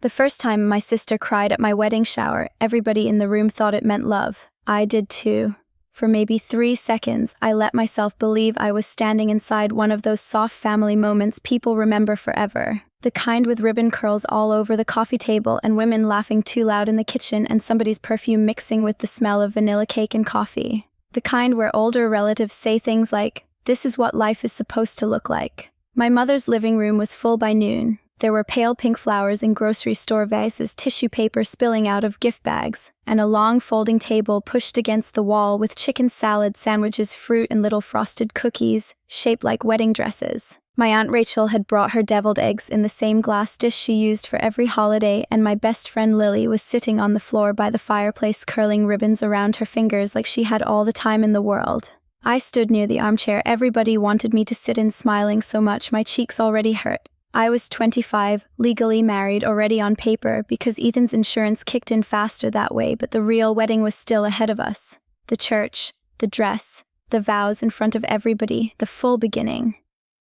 The first time my sister cried at my wedding shower, everybody in the room thought it meant love. I did too. For maybe 3 seconds, I let myself believe I was standing inside one of those soft family moments people remember forever. The kind with ribbon curls all over the coffee table and women laughing too loud in the kitchen and somebody's perfume mixing with the smell of vanilla cake and coffee. The kind where older relatives say things like, "This is what life is supposed to look like." My mother's living room was full by noon. There were pale pink flowers in grocery store vases, tissue paper spilling out of gift bags, and a long folding table pushed against the wall with chicken salad, sandwiches, fruit, and little frosted cookies, shaped like wedding dresses. My Aunt Rachel had brought her deviled eggs in the same glass dish she used for every holiday, and my best friend Lily was sitting on the floor by the fireplace curling ribbons around her fingers like she had all the time in the world. I stood near the armchair everybody wanted me to sit in, smiling so much my cheeks already hurt. I was 25, legally married already on paper because Ethan's insurance kicked in faster that way, but the real wedding was still ahead of us. The church, the dress, the vows in front of everybody, the full beginning.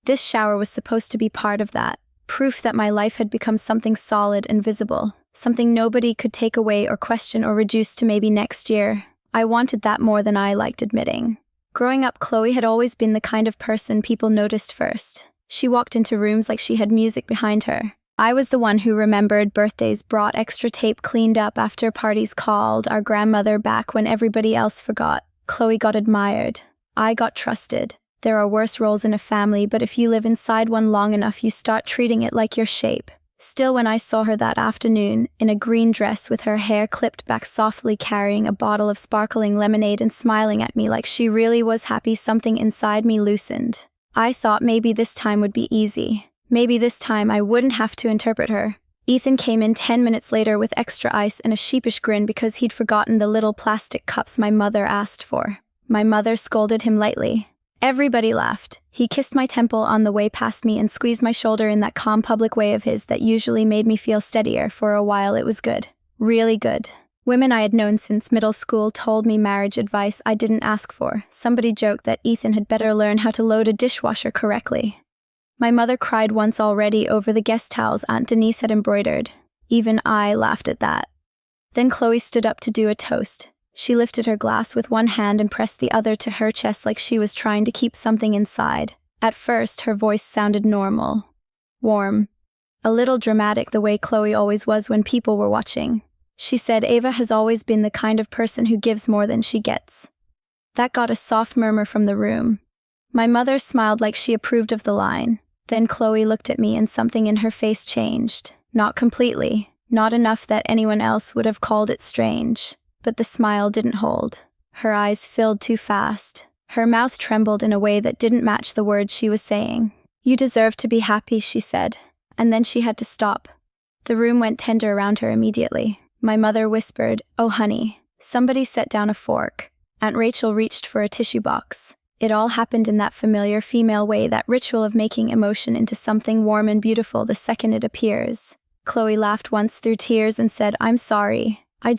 This shower was supposed to be part of that, proof that my life had become something solid and visible, something nobody could take away or question or reduce to maybe next year. I wanted that more than I liked admitting. Growing up, Chloe had always been the kind of person people noticed first. She walked into rooms like she had music behind her. I was the one who remembered birthdays, brought extra tape, cleaned up after parties, called our grandmother back when everybody else forgot. Chloe got admired. I got trusted. There are worse roles in a family, but if you live inside one long enough, you start treating it like your shape. Still, when I saw her that afternoon, in a green dress with her hair clipped back softly, carrying a bottle of sparkling lemonade and smiling at me like she really was happy, something inside me loosened. I thought maybe this time would be easy. Maybe this time I wouldn't have to interpret her. Ethan came in 10 minutes later with extra ice and a sheepish grin because he'd forgotten the little plastic cups my mother asked for. My mother scolded him lightly. Everybody laughed. He kissed my temple on the way past me and squeezed my shoulder in that calm public way of his that usually made me feel steadier. For a while it was good. Really good. Women I had known since middle school told me marriage advice I didn't ask for. Somebody joked that Ethan had better learn how to load a dishwasher correctly. My mother cried once already over the guest towels Aunt Denise had embroidered. Even I laughed at that. Then Chloe stood up to do a toast. She lifted her glass with one hand and pressed the other to her chest like she was trying to keep something inside. At first, her voice sounded normal. Warm. A little dramatic, the way Chloe always was when people were watching. She said Ava has always been the kind of person who gives more than she gets. That got a soft murmur from the room. My mother smiled like she approved of the line. Then Chloe looked at me and something in her face changed. Not completely. Not enough that anyone else would have called it strange. But the smile didn't hold. Her eyes filled too fast. Her mouth trembled in a way that didn't match the words she was saying. "You deserve to be happy," she said. And then she had to stop. The room went tender around her immediately. My mother whispered, "Oh, honey." Somebody set down a fork. Aunt Rachel reached for a tissue box. It all happened in that familiar female way, that ritual of making emotion into something warm and beautiful the second it appears. Chloe laughed once through tears and said, "I'm sorry. I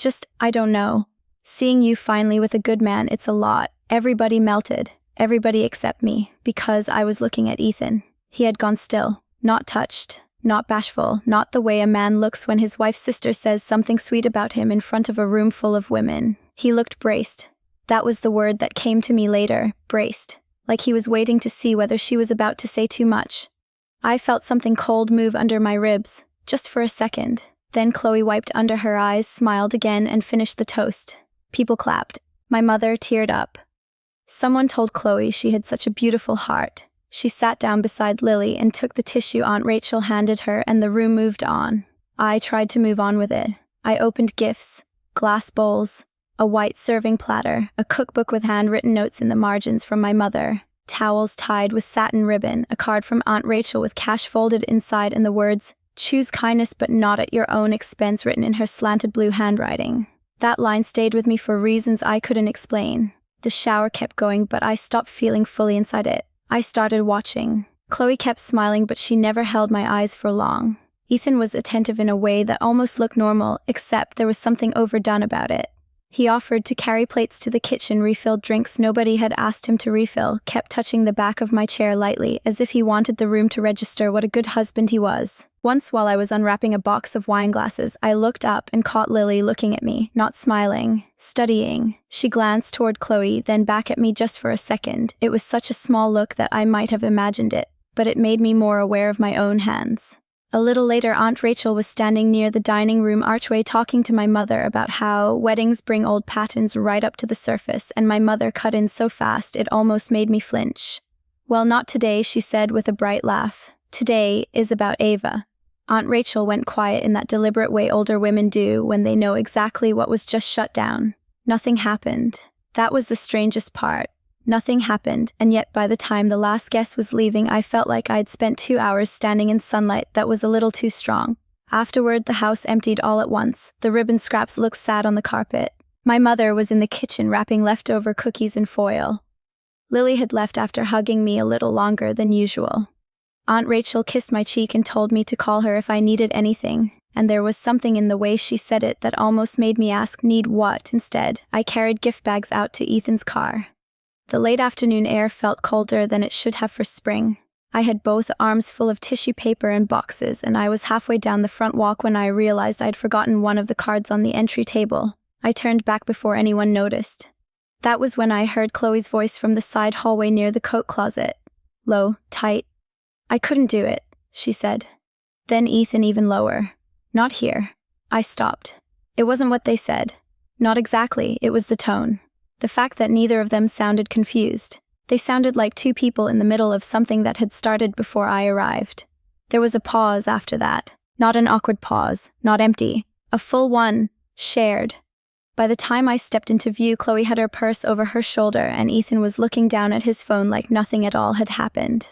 don't know. Seeing you finally with a good man, it's a lot." Everybody melted. Everybody except me, because I was looking at Ethan. He had gone still. Not touched. Not bashful, not the way a man looks when his wife's sister says something sweet about him in front of a room full of women. He looked braced. That was the word that came to me later, braced, like he was waiting to see whether she was about to say too much. I felt something cold move under my ribs, just for a second. Then Chloe wiped under her eyes, smiled again, and finished the toast. People clapped. My mother teared up. Someone told Chloe she had such a beautiful heart. She sat down beside Lily and took the tissue Aunt Rachel handed her, and the room moved on. I tried to move on with it. I opened gifts, glass bowls, a white serving platter, a cookbook with handwritten notes in the margins from my mother, towels tied with satin ribbon, a card from Aunt Rachel with cash folded inside and the words, "Choose kindness but not at your own expense," written in her slanted blue handwriting. That line stayed with me for reasons I couldn't explain. The shower kept going, but I stopped feeling fully inside it. I started watching. Chloe kept smiling, but she never held my eyes for long. Ethan was attentive in a way that almost looked normal, except there was something overdone about it. He offered to carry plates to the kitchen, refilled drinks nobody had asked him to refill, kept touching the back of my chair lightly, as if he wanted the room to register what a good husband he was. Once, while I was unwrapping a box of wine glasses, I looked up and caught Lily looking at me, not smiling, studying. She glanced toward Chloe, then back at me just for a second. It was such a small look that I might have imagined it, but it made me more aware of my own hands. A little later, Aunt Rachel was standing near the dining room archway talking to my mother about how weddings bring old patterns right up to the surface, and my mother cut in so fast it almost made me flinch. "Well, not today," she said with a bright laugh. "Today is about Ava." Aunt Rachel went quiet in that deliberate way older women do when they know exactly what was just shut down. Nothing happened. That was the strangest part. Nothing happened, and yet by the time the last guest was leaving, I felt like I'd spent 2 hours standing in sunlight that was a little too strong. Afterward, the house emptied all at once. The ribbon scraps looked sad on the carpet. My mother was in the kitchen wrapping leftover cookies in foil. Lily had left after hugging me a little longer than usual. Aunt Rachel kissed my cheek and told me to call her if I needed anything, and there was something in the way she said it that almost made me ask need what instead. I carried gift bags out to Ethan's car. The late afternoon air felt colder than it should have for spring. I had both arms full of tissue paper and boxes, and I was halfway down the front walk when I realized I'd forgotten one of the cards on the entry table. I turned back before anyone noticed. That was when I heard Chloe's voice from the side hallway near the coat closet. Low, tight. "I couldn't do it," she said. Then Ethan even lower. "Not here." I stopped. It wasn't what they said. Not exactly, it was the tone. The fact that neither of them sounded confused. They sounded like two people in the middle of something that had started before I arrived. There was a pause after that. Not an awkward pause, not empty. A full one, shared. By the time I stepped into view, Chloe had her purse over her shoulder and Ethan was looking down at his phone like nothing at all had happened.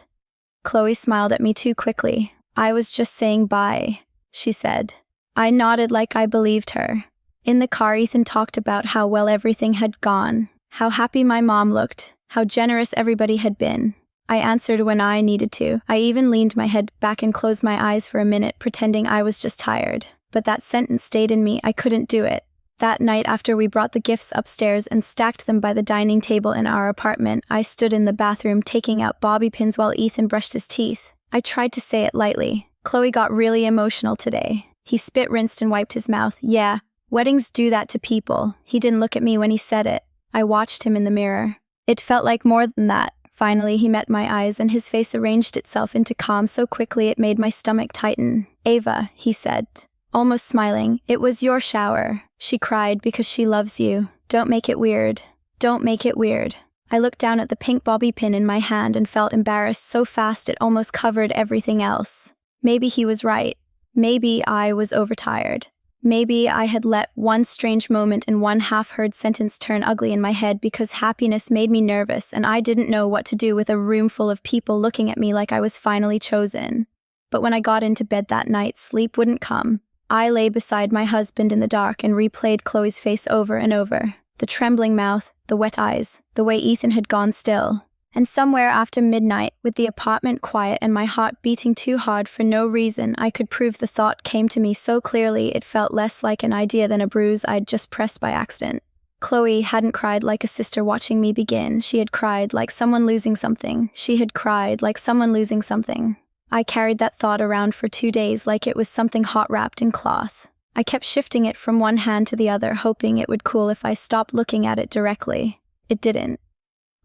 Chloe smiled at me too quickly. "I was just saying bye," she said. I nodded like I believed her. In the car, Ethan talked about how well everything had gone, how happy my mom looked, how generous everybody had been. I answered when I needed to. I even leaned my head back and closed my eyes for a minute, pretending I was just tired. But that sentence stayed in me. I couldn't do it. That night, after we brought the gifts upstairs and stacked them by the dining table in our apartment, I stood in the bathroom taking out bobby pins while Ethan brushed his teeth. I tried to say it lightly. "Chloe got really emotional today." He spit, rinsed, and wiped his mouth. "Yeah. Weddings do that to people." He didn't look at me when he said it. I watched him in the mirror. It felt like more than that. Finally, he met my eyes and his face arranged itself into calm so quickly it made my stomach tighten. "Ava," he said, almost smiling, "it was your shower. She cried because she loves you. Don't make it weird. Don't make it weird." I looked down at the pink bobby pin in my hand and felt embarrassed so fast it almost covered everything else. Maybe he was right. Maybe I was overtired. Maybe I had let one strange moment and one half-heard sentence turn ugly in my head because happiness made me nervous and I didn't know what to do with a room full of people looking at me like I was finally chosen. But when I got into bed that night, sleep wouldn't come. I lay beside my husband in the dark and replayed Chloe's face over and over. The trembling mouth, the wet eyes, the way Ethan had gone still. And somewhere after midnight, with the apartment quiet and my heart beating too hard for no reason I could prove, the thought came to me so clearly it felt less like an idea than a bruise I'd just pressed by accident. Chloe hadn't cried like a sister watching me begin. She had cried like someone losing something. She had cried like someone losing something. I carried that thought around for 2 days like it was something hot wrapped in cloth. I kept shifting it from one hand to the other, hoping it would cool if I stopped looking at it directly. It didn't.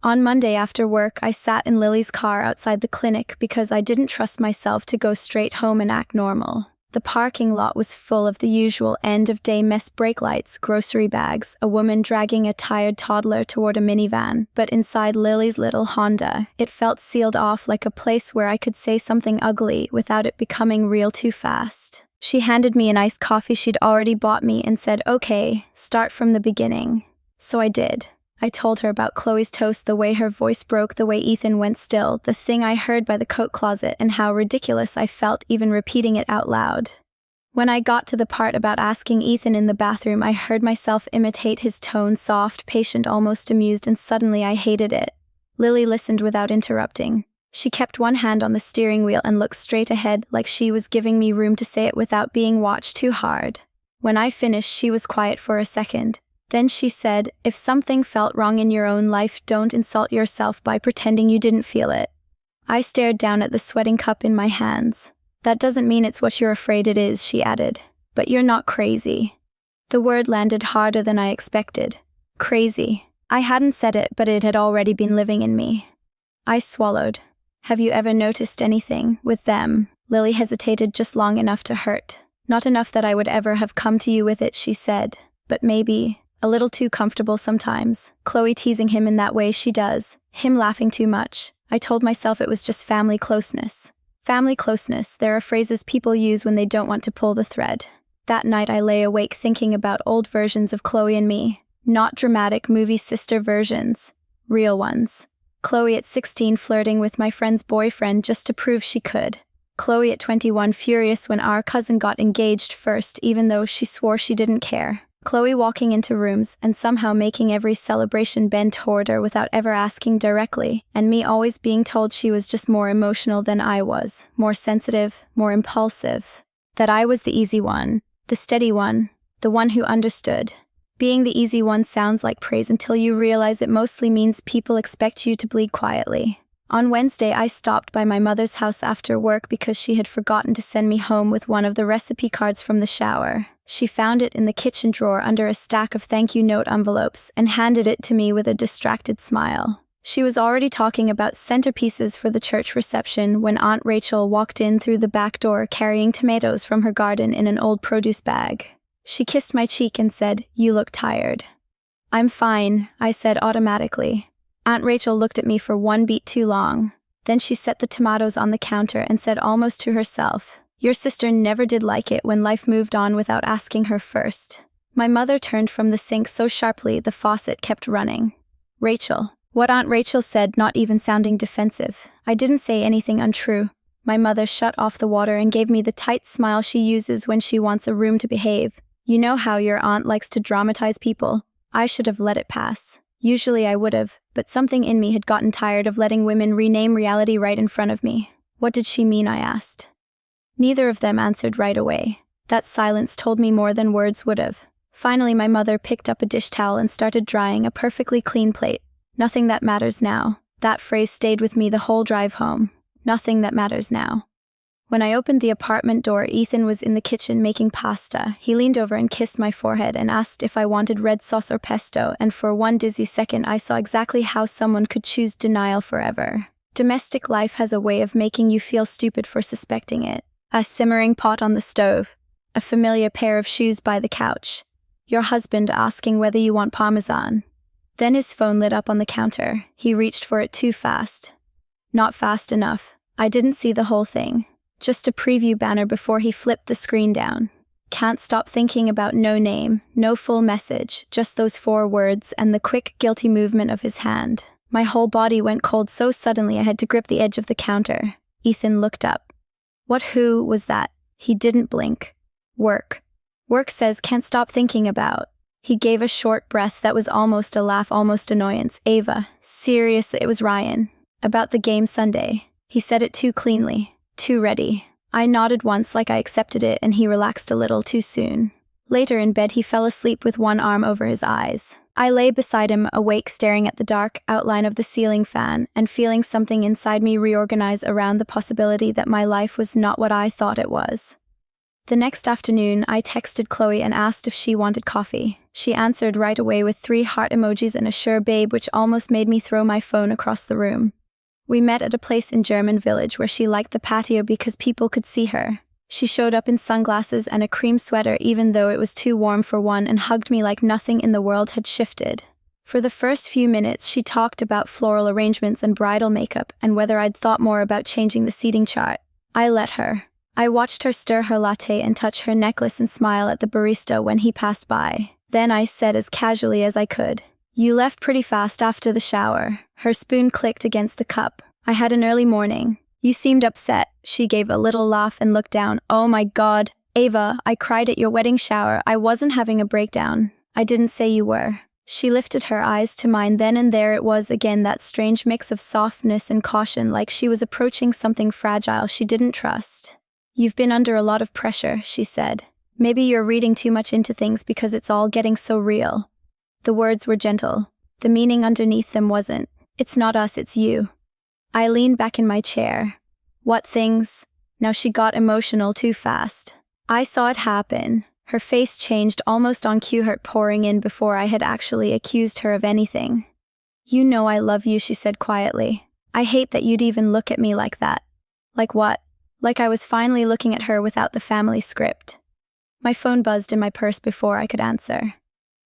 On Monday after work, I sat in Lily's car outside the clinic because I didn't trust myself to go straight home and act normal. The parking lot was full of the usual end-of-day mess: brake lights, grocery bags, a woman dragging a tired toddler toward a minivan. But inside Lily's little Honda, it felt sealed off like a place where I could say something ugly without it becoming real too fast. She handed me an iced coffee she'd already bought me and said, "Okay, start from the beginning." So I did. I told her about Chloe's toast, the way her voice broke, the way Ethan went still, the thing I heard by the coat closet, and how ridiculous I felt even repeating it out loud. When I got to the part about asking Ethan in the bathroom, I heard myself imitate his tone, soft, patient, almost amused, and suddenly I hated it. Lily listened without interrupting. She kept one hand on the steering wheel and looked straight ahead, like she was giving me room to say it without being watched too hard. When I finished, she was quiet for a second. Then she said, if something felt wrong in your own life, don't insult yourself by pretending you didn't feel it. I stared down at the sweating cup in my hands. That doesn't mean it's what you're afraid it is, she added. But you're not crazy. The word landed harder than I expected. Crazy. I hadn't said it, but it had already been living in me. I swallowed. Have you ever noticed anything with them? Lily hesitated just long enough to hurt. Not enough that I would ever have come to you with it, she said. But maybe a little too comfortable sometimes. Chloe teasing him in that way she does. Him laughing too much. I told myself it was just family closeness. Family closeness, there are phrases people use when they don't want to pull the thread. That night I lay awake thinking about old versions of Chloe and me. Not dramatic movie sister versions. Real ones. Chloe at 16 flirting with my friend's boyfriend just to prove she could. Chloe at 21 furious when our cousin got engaged first even though she swore she didn't care. Chloe walking into rooms and somehow making every celebration bend toward her without ever asking directly, and me always being told she was just more emotional than I was, more sensitive, more impulsive. That I was the easy one, the steady one, the one who understood. Being the easy one sounds like praise until you realize it mostly means people expect you to bleed quietly. On Wednesday, I stopped by my mother's house after work because she had forgotten to send me home with one of the recipe cards from the shower. She found it in the kitchen drawer under a stack of thank you note envelopes and handed it to me with a distracted smile. She was already talking about centerpieces for the church reception when Aunt Rachel walked in through the back door carrying tomatoes from her garden in an old produce bag. She kissed my cheek and said, "You look tired." "I'm fine," I said automatically. Aunt Rachel looked at me for one beat too long. Then she set the tomatoes on the counter and said almost to herself, "Your sister never did like it when life moved on without asking her first." My mother turned from the sink so sharply the faucet kept running. "Rachel." What Aunt Rachel said, not even sounding defensive. I didn't say anything untrue. My mother shut off the water and gave me the tight smile she uses when she wants a room to behave. You know how your aunt likes to dramatize people? I should have let it pass. Usually I would have, but something in me had gotten tired of letting women rename reality right in front of me. What did she mean, I asked. Neither of them answered right away. That silence told me more than words would have. Finally, my mother picked up a dish towel and started drying a perfectly clean plate. Nothing that matters now. That phrase stayed with me the whole drive home. Nothing that matters now. When I opened the apartment door, Ethan was in the kitchen making pasta. He leaned over and kissed my forehead and asked if I wanted red sauce or pesto, and for one dizzy second I saw exactly how someone could choose denial forever. Domestic life has a way of making you feel stupid for suspecting it. A simmering pot on the stove. A familiar pair of shoes by the couch. Your husband asking whether you want parmesan. Then his phone lit up on the counter. He reached for it too fast. Not fast enough. I didn't see the whole thing. Just a preview banner before he flipped the screen down. Can't stop thinking about no name, no full message, just those 4 words and the quick, guilty movement of his hand. My whole body went cold so suddenly I had to grip the edge of the counter. Ethan looked up. Who was that? He didn't blink. Work. Work says can't stop thinking about. He gave a short breath that was almost a laugh, almost annoyance. Ava. Seriously, it was Ryan. About the game Sunday. He said it too cleanly. Too ready. I nodded once like I accepted it and he relaxed a little too soon. Later in bed he fell asleep with one arm over his eyes. I lay beside him, awake staring at the dark outline of the ceiling fan and feeling something inside me reorganize around the possibility that my life was not what I thought it was. The next afternoon I texted Chloe and asked if she wanted coffee. She answered right away with 3 heart emojis and a sure babe, which almost made me throw my phone across the room. We met at a place in German Village where she liked the patio because people could see her. She showed up in sunglasses and a cream sweater even though it was too warm for one and hugged me like nothing in the world had shifted. For the first few minutes she talked about floral arrangements and bridal makeup and whether I'd thought more about changing the seating chart. I let her. I watched her stir her latte and touch her necklace and smile at the barista when he passed by. Then I said as casually as I could, "You left pretty fast after the shower." Her spoon clicked against the cup. "I had an early morning." "You seemed upset." She gave a little laugh and looked down. "Oh my God, Ava, I cried at your wedding shower. I wasn't having a breakdown." "I didn't say you were." She lifted her eyes to mine then, and there it was again, that strange mix of softness and caution, like she was approaching something fragile she didn't trust. "You've been under a lot of pressure," she said. "Maybe you're reading too much into things because it's all getting so real." The words were gentle. The meaning underneath them wasn't. It's not us, it's you. I leaned back in my chair. What things? Now she got emotional too fast. I saw it happen. Her face changed almost on cue, hurt pouring in before I had actually accused her of anything. You know I love you, she said quietly. I hate that you'd even look at me like that. Like what? Like I was finally looking at her without the family script. My phone buzzed in my purse before I could answer.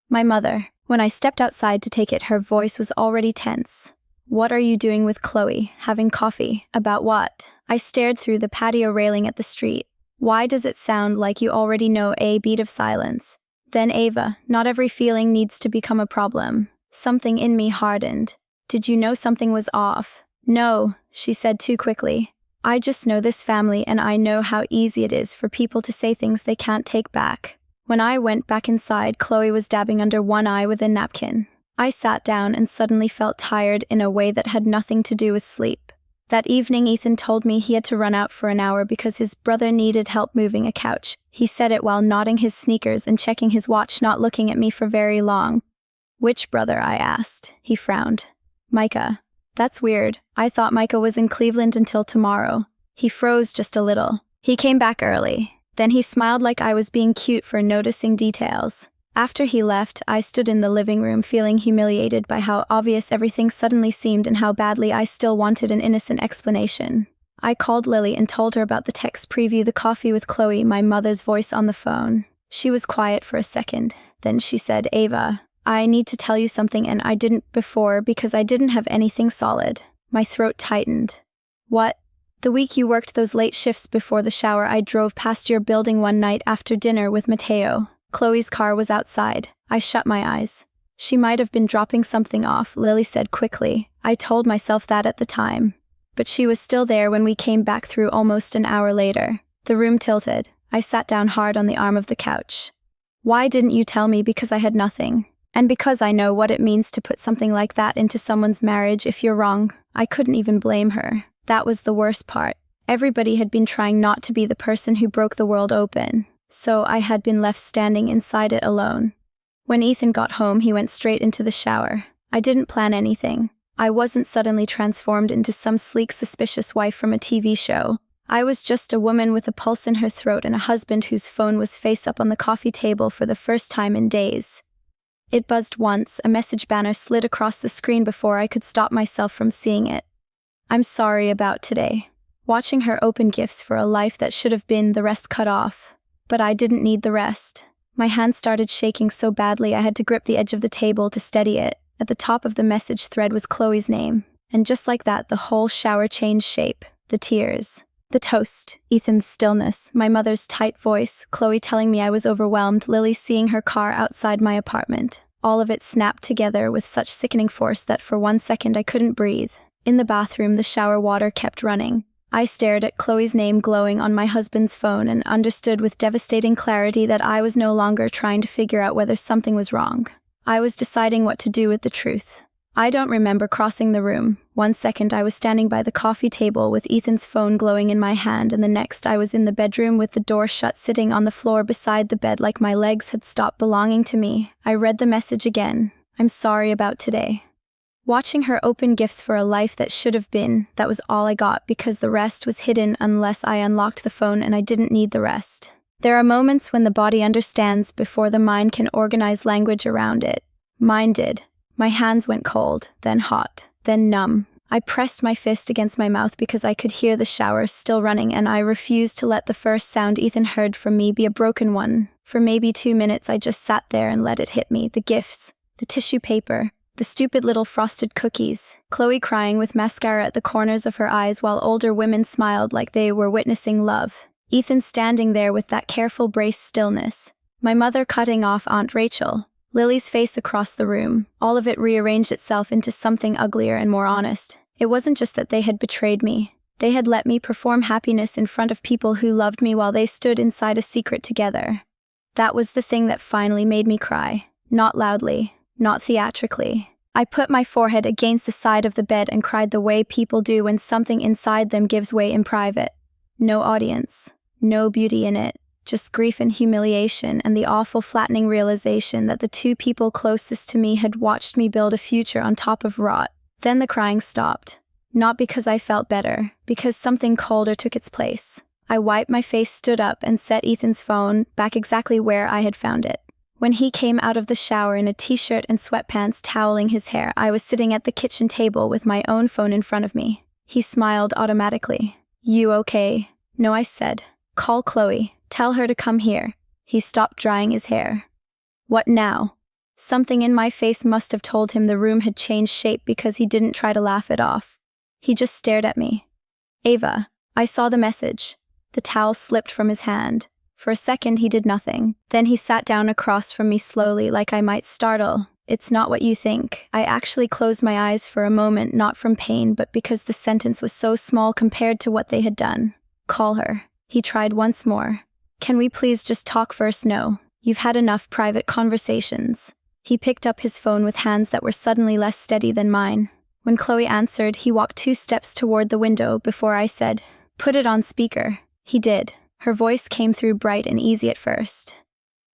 My mother. When I stepped outside to take it, her voice was already tense. What are you doing with Chloe? Having coffee? About what? I stared through the patio railing at the street. Why does it sound like you already know? A beat of silence. Then Ava, not every feeling needs to become a problem. Something in me hardened. Did you know something was off? No, she said too quickly. I just know this family and I know how easy it is for people to say things they can't take back. When I went back inside, Chloe was dabbing under one eye with a napkin. I sat down and suddenly felt tired in a way that had nothing to do with sleep. That evening, Ethan told me he had to run out for an hour because his brother needed help moving a couch. He said it while nodding his sneakers and checking his watch, not looking at me for very long. Which brother? I asked. He frowned. Micah. That's weird. I thought Micah was in Cleveland until tomorrow. He froze just a little. He came back early. Then he smiled like I was being cute for noticing details. After he left, I stood in the living room feeling humiliated by how obvious everything suddenly seemed and how badly I still wanted an innocent explanation. I called Lily and told her about the text preview, the coffee with Chloe, my mother's voice on the phone. She was quiet for a second. Then she said, Ava, I need to tell you something, and I didn't before because I didn't have anything solid. My throat tightened. What? The week you worked those late shifts before the shower, I drove past your building one night after dinner with Mateo. Chloe's car was outside. I shut my eyes. She might have been dropping something off, Lily said quickly. I told myself that at the time. But she was still there when we came back through almost an hour later. The room tilted. I sat down hard on the arm of the couch. Why didn't you tell me? Because I had nothing. And because I know what it means to put something like that into someone's marriage if you're wrong. I couldn't even blame her. That was the worst part. Everybody had been trying not to be the person who broke the world open. So I had been left standing inside it alone. When Ethan got home, he went straight into the shower. I didn't plan anything. I wasn't suddenly transformed into some sleek, suspicious wife from a TV show. I was just a woman with a pulse in her throat and a husband whose phone was face up on the coffee table for the first time in days. It buzzed once, a message banner slid across the screen before I could stop myself from seeing it. I'm sorry about today. Watching her open gifts for a life that should have been the rest cut off. But I didn't need the rest. My hand started shaking so badly I had to grip the edge of the table to steady it. At the top of the message thread was Chloe's name. And just like that, the whole shower changed shape. The tears. The toast. Ethan's stillness. My mother's tight voice. Chloe telling me I was overwhelmed. Lily seeing her car outside my apartment. All of it snapped together with such sickening force that for 1 second I couldn't breathe. In the bathroom, the shower water kept running. I stared at Chloe's name glowing on my husband's phone and understood with devastating clarity that I was no longer trying to figure out whether something was wrong. I was deciding what to do with the truth. I don't remember crossing the room. 1 second I was standing by the coffee table with Ethan's phone glowing in my hand, and the next I was in the bedroom with the door shut, sitting on the floor beside the bed like my legs had stopped belonging to me. I read the message again. I'm sorry about today. Watching her open gifts for a life that should have been, that was all I got because the rest was hidden unless I unlocked the phone, and I didn't need the rest. There are moments when the body understands before the mind can organize language around it. Mine did. My hands went cold, then hot, then numb. I pressed my fist against my mouth because I could hear the shower still running, and I refused to let the first sound Ethan heard from me be a broken one. For maybe 2 minutes I just sat there and let it hit me. The gifts, the tissue paper, the stupid little frosted cookies, Chloe crying with mascara at the corners of her eyes while older women smiled like they were witnessing love. Ethan standing there with that careful braced stillness. My mother cutting off Aunt Rachel. Lily's face across the room. All of it rearranged itself into something uglier and more honest. It wasn't just that they had betrayed me. They had let me perform happiness in front of people who loved me while they stood inside a secret together. That was the thing that finally made me cry. Not loudly. Not theatrically. I put my forehead against the side of the bed and cried the way people do when something inside them gives way in private. No audience. No beauty in it. just grief and humiliation and the awful flattening realization that the two people closest to me had watched me build a future on top of rot. Then the crying stopped. Not because I felt better, because something colder took its place. I wiped my face, stood up, and set Ethan's phone back exactly where I had found it. When he came out of the shower in a t-shirt and sweatpants toweling his hair, I was sitting at the kitchen table with my own phone in front of me. He smiled automatically. "You okay?" "No," I said. "Call Chloe. Tell her to come here." He stopped drying his hair. "What now?" Something in my face must have told him the room had changed shape because he didn't try to laugh it off. He just stared at me. "Ava." I saw the message. The towel slipped from his hand. For a second he did nothing. Then he sat down across from me slowly, like I might startle. "It's not what you think." I actually closed my eyes for a moment, not from pain, but because the sentence was so small compared to what they had done. "Call her." He tried once more. "Can we please just talk first?" "No. You've had enough private conversations." He picked up his phone with hands that were suddenly less steady than mine. When Chloe answered, he walked 2 steps toward the window before I said, "Put it on speaker." He did. Her voice came through bright and easy at first.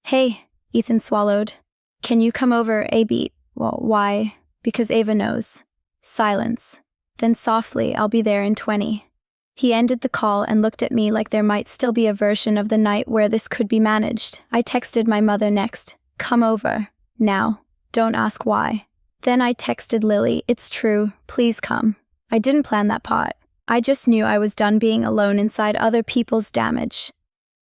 "Hey," Ethan swallowed. "Can you come over a beat?" "Well, why?" "Because Ava knows." Silence. Then softly, "I'll be there in 20. He ended the call and looked at me like there might still be a version of the night where this could be managed. I texted my mother next. "Come over. Now. Don't ask why." Then I texted Lily, "It's true. Please come." I didn't plan that part. I just knew I was done being alone inside other people's damage.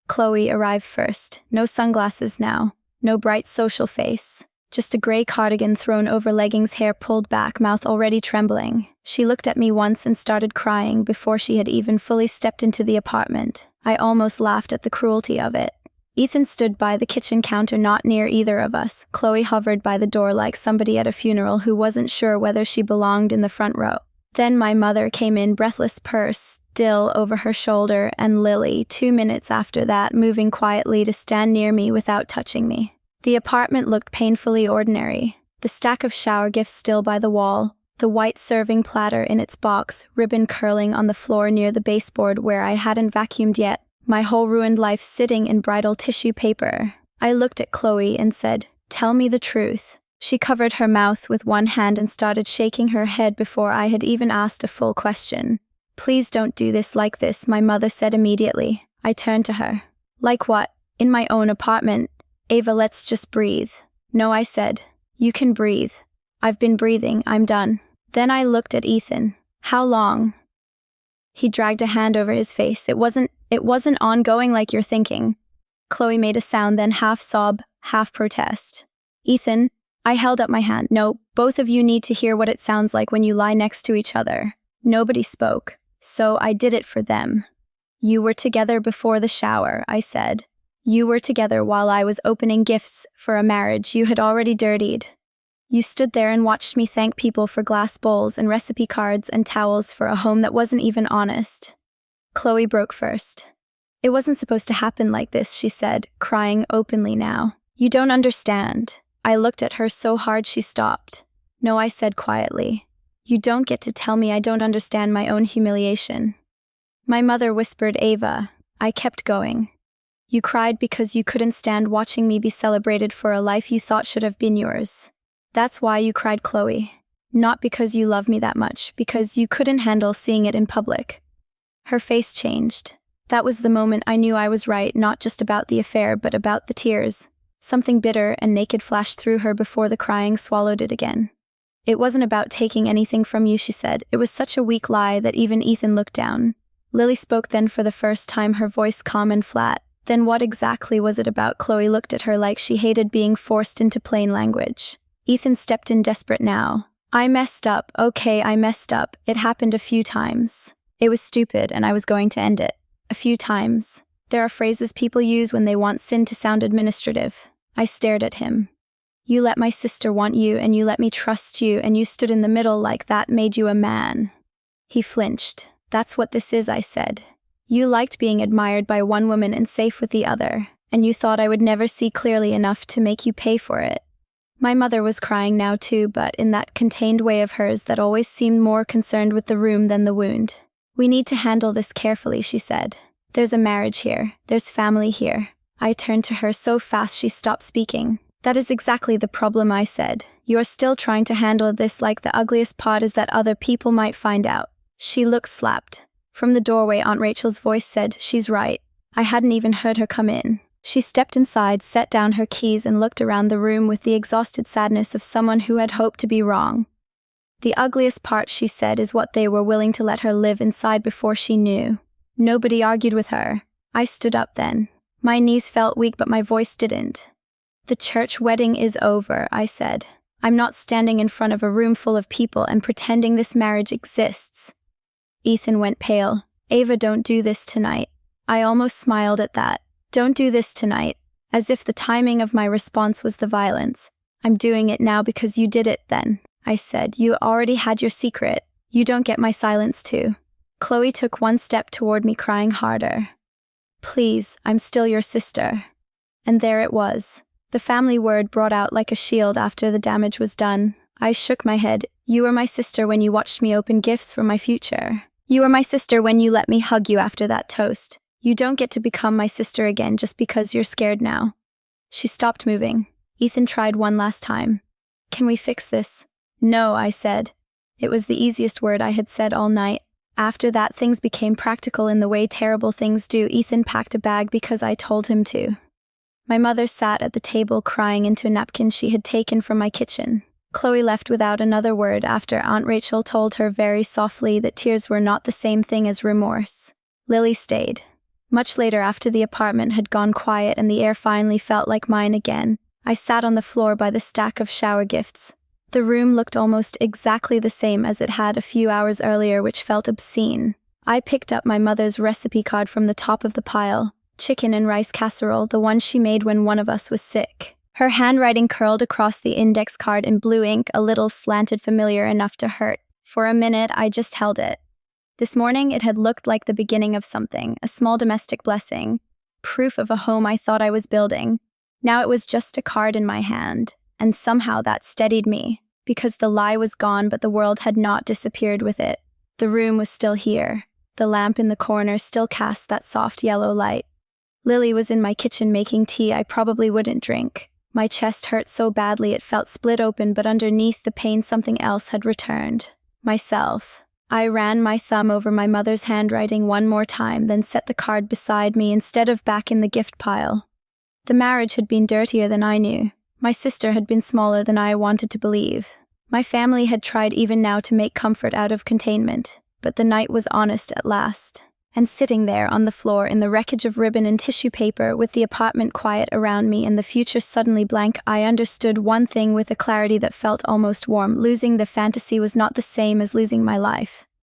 Chloe arrived first. No sunglasses now. No bright social face. Just a gray cardigan thrown over leggings, hair pulled back, mouth already trembling. She looked at me once and started crying before she had even fully stepped into the apartment. I almost laughed at the cruelty of it. Ethan stood by the kitchen counter, not near either of us. Chloe hovered by the door like somebody at a funeral who wasn't sure whether she belonged in the front row. Then my mother came in, breathless, purse still over her shoulder, and Lily, 2 minutes after that, moving quietly to stand near me without touching me. The apartment looked painfully ordinary. The stack of shower gifts still by the wall, the white serving platter in its box, ribbon curling on the floor near the baseboard where I hadn't vacuumed yet, my whole ruined life sitting in bridal tissue paper. I looked at Chloe and said, "Tell me the truth." She covered her mouth with one hand and started shaking her head before I had even asked a full question. "Please don't do this like this," my mother said immediately. I turned to her. "Like what?" "In my own apartment. Ava, let's just breathe." "No," I said. "You can breathe. I've been breathing. I'm done." Then I looked at Ethan. "How long?" He dragged a hand over his face. It wasn't ongoing like you're thinking." Chloe made a sound, then half sob, half protest. "Ethan," I held up my hand. "No, both of you need to hear what it sounds like when you lie next to each other." Nobody spoke, so I did it for them. "You were together before the shower," I said. "You were together while I was opening gifts for a marriage you had already dirtied. You stood there and watched me thank people for glass bowls and recipe cards and towels for a home that wasn't even honest." Chloe broke first. "It wasn't supposed to happen like this," she said, crying openly now. "You don't understand." I looked at her so hard she stopped. "No," I said quietly. "You don't get to tell me I don't understand my own humiliation." My mother whispered, "Ava." I kept going. "You cried because you couldn't stand watching me be celebrated for a life you thought should have been yours. That's why you cried, Chloe. Not because you love me that much, because you couldn't handle seeing it in public." Her face changed. That was the moment I knew I was right, not just about the affair, but about the tears. Something bitter and naked flashed through her before the crying swallowed it again. "It wasn't about taking anything from you," she said. It was such a weak lie that even Ethan looked down. Lily spoke then for the first time, her voice calm and flat. "Then what exactly was it about?" Chloe looked at her like she hated being forced into plain language. Ethan stepped in, desperate now. "I messed up. Okay, I messed up. It happened a few times. It was stupid and I was going to end it. A few times. There are phrases people use when they want sin to sound administrative." I stared at him. "You let my sister want you, and you let me trust you, and you stood in the middle like that made you a man." He flinched. "That's what this is," I said. "You liked being admired by one woman and safe with the other, and you thought I would never see clearly enough to make you pay for it." My mother was crying now too, but in that contained way of hers that always seemed more concerned with the room than the wound. "We need to handle this carefully," she said. "There's a marriage here. There's family here. I turned to her so fast she stopped speaking. That is exactly the problem, I said. You are still trying to handle this like the ugliest part is that other people might find out. She looked slapped. From the doorway, Aunt Rachel's voice said, "She's right." I hadn't even heard her come in. She stepped inside, set down her keys, and looked around the room with the exhausted sadness of someone who had hoped to be wrong. The ugliest part, she said, is what they were willing to let her live inside before she knew. Nobody argued with her. I stood up then. My knees felt weak, but my voice didn't. "The church wedding is over," I said. "I'm not standing in front of a room full of people and pretending this marriage exists." Ethan went pale. "Ava, don't do this tonight." I almost smiled at that. "Don't do this tonight," as if the timing of my response was the violence. "I'm doing it now because you did it then," I said. "You already had your secret. You don't get my silence too." Chloe took one step toward me, crying harder. "Please, I'm still your sister." And there it was. The family word brought out like a shield after the damage was done. I shook my head. "You were my sister when you watched me open gifts for my future. You were my sister when you let me hug you after that toast. You don't get to become my sister again just because you're scared now." She stopped moving. Ethan tried one last time. "Can we fix this?" "No," I said. It was the easiest word I had said all night. After that, things became practical in the way terrible things do. Ethan packed a bag because I told him to. My mother sat at the table crying into a napkin she had taken from my kitchen. Chloe left without another word after Aunt Rachel told her very softly that tears were not the same thing as remorse. Lily stayed. Much later, after the apartment had gone quiet and the air finally felt like mine again, I sat on the floor by the stack of shower gifts. The room looked almost exactly the same as it had a few hours earlier, which felt obscene. I picked up my mother's recipe card from the top of the pile. Chicken and rice casserole, the one she made when one of us was sick. Her handwriting curled across the index card in blue ink, a little slanted, familiar enough to hurt. For a minute, I just held it. This morning, it had looked like the beginning of something, a small domestic blessing, proof of a home I thought I was building. Now it was just a card in my hand, and somehow that steadied me, because the lie was gone, but the world had not disappeared with it. The room was still here. The lamp in the corner still cast that soft yellow light. Lily was in my kitchen making tea I probably wouldn't drink. My chest hurt so badly it felt split open, but underneath the pain something else had returned. Myself. I ran my thumb over my mother's handwriting one more time, then set the card beside me instead of back in the gift pile. The marriage had been dirtier than I knew. My sister had been smaller than I wanted to believe. My family had tried even now to make comfort out of containment, but the night was honest at last. And sitting there on the floor in the wreckage of ribbon and tissue paper, with the apartment quiet around me and the future suddenly blank, I understood one thing with a clarity that felt almost warm. Losing the fantasy was not the same as losing my life.